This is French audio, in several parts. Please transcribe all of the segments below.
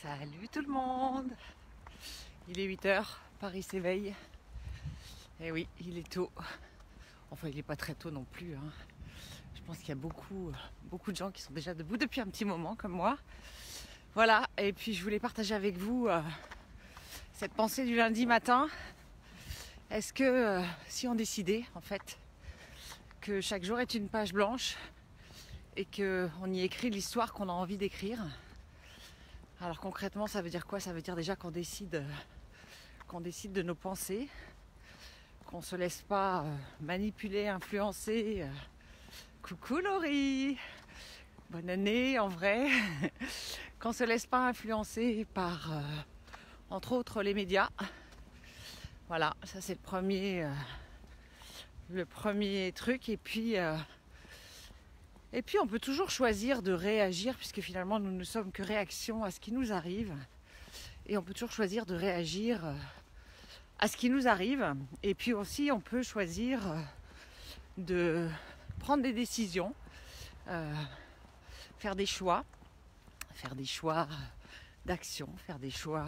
Salut tout le monde. Il est 8h, Paris s'éveille. Et oui, il est tôt. Enfin, il n'est pas très tôt non plus, hein. Je pense qu'il y a beaucoup de gens qui sont déjà debout depuis un petit moment, comme moi. Voilà, et puis je voulais partager avec vous cette pensée du lundi matin. Est-ce que si on décidait, en fait, que chaque jour est une page blanche et qu'on y écrit l'histoire qu'on a envie d'écrire? Alors concrètement, ça veut dire quoi? Ça veut dire déjà qu'on décide de nos pensées, qu'on ne se laisse pas manipuler, influencer. Coucou Laurie, bonne année en vrai. Qu'on ne se laisse pas influencer par, entre autres, les médias. Voilà, ça c'est le premier truc. Et puis on peut toujours choisir de réagir, puisque finalement nous ne sommes que réaction à ce qui nous arrive. Et on peut toujours choisir de réagir à ce qui nous arrive. Et puis aussi on peut choisir de prendre des décisions, faire des choix d'action, faire des choix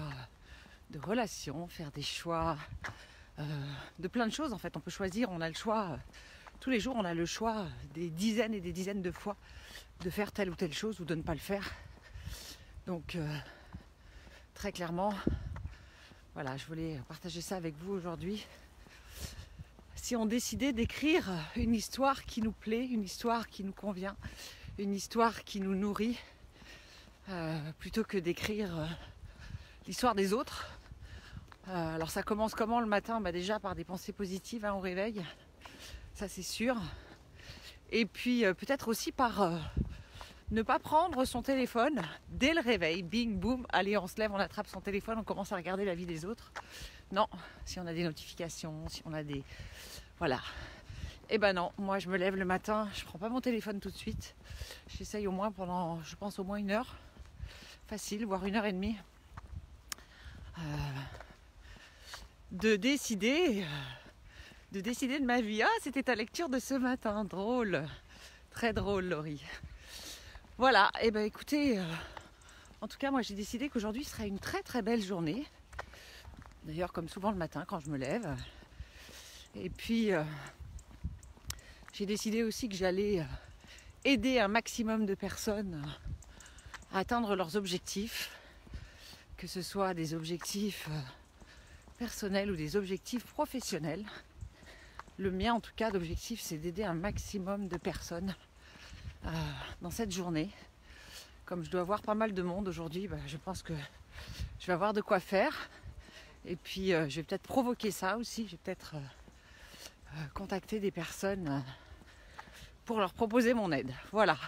de relations, faire des choix de plein de choses. En fait, on peut choisir, on a le choix. Tous les jours, on a le choix des dizaines et des dizaines de fois de faire telle ou telle chose ou de ne pas le faire. Donc, très clairement, voilà, je voulais partager ça avec vous aujourd'hui. Si on décidait d'écrire une histoire qui nous plaît, une histoire qui nous convient, une histoire qui nous nourrit, plutôt que d'écrire l'histoire des autres. Alors ça commence comment le matin? Déjà par des pensées positives au réveil. Ça c'est sûr. Et puis peut-être aussi par ne pas prendre son téléphone dès le réveil. Bing, boum, allez on se lève, on attrape son téléphone, on commence à regarder la vie des autres. Non, si on a des notifications, si on a des... Voilà. Eh ben non, moi je me lève le matin, je prends pas mon téléphone tout de suite. J'essaye au moins pendant, je pense au moins 1 heure. Facile, voire 1h30. De décider de ma vie. Ah, c'était ta lecture de ce matin, drôle, très drôle Laurie. Voilà, et ben écoutez, en tout cas moi j'ai décidé qu'aujourd'hui sera une très très belle journée. D'ailleurs comme souvent le matin quand je me lève. Et puis j'ai décidé aussi que j'allais aider un maximum de personnes à atteindre leurs objectifs, que ce soit des objectifs personnels ou des objectifs professionnels. Le mien en tout cas d'objectif, c'est d'aider un maximum de personnes dans cette journée. Comme je dois voir pas mal de monde aujourd'hui, je pense que je vais avoir de quoi faire. Et puis je vais peut-être provoquer ça aussi. Je vais peut-être contacter des personnes pour leur proposer mon aide. Voilà.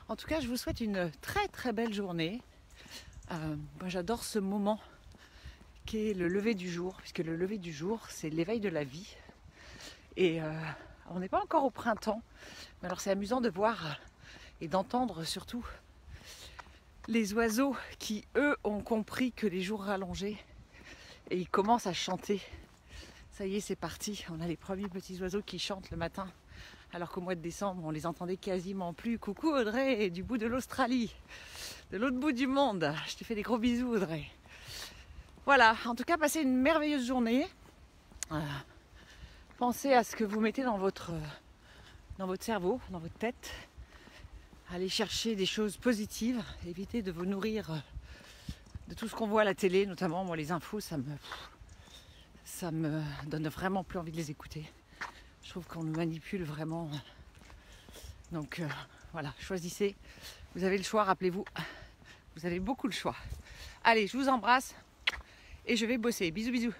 En tout cas, je vous souhaite une très très belle journée. Moi, j'adore ce moment qui est le lever du jour, puisque le lever du jour, c'est l'éveil de la vie. Et on n'est pas encore au printemps, mais alors c'est amusant de voir et d'entendre surtout les oiseaux qui, eux, ont compris que les jours rallongeaient et ils commencent à chanter. Ça y est, c'est parti. On a les premiers petits oiseaux qui chantent le matin, alors qu'au mois de décembre, on les entendait quasiment plus. Coucou Audrey, du bout de l'Australie, de l'autre bout du monde. Je te fais des gros bisous Audrey. Voilà, en tout cas, passez une merveilleuse journée. Pensez à ce que vous mettez dans votre cerveau, dans votre tête. Allez chercher des choses positives. Évitez de vous nourrir de tout ce qu'on voit à la télé, notamment moi les infos, ça me donne vraiment plus envie de les écouter. Je trouve qu'on nous manipule vraiment. Donc voilà, choisissez. Vous avez le choix, rappelez-vous. Vous avez beaucoup le choix. Allez, je vous embrasse et je vais bosser. Bisous, bisous.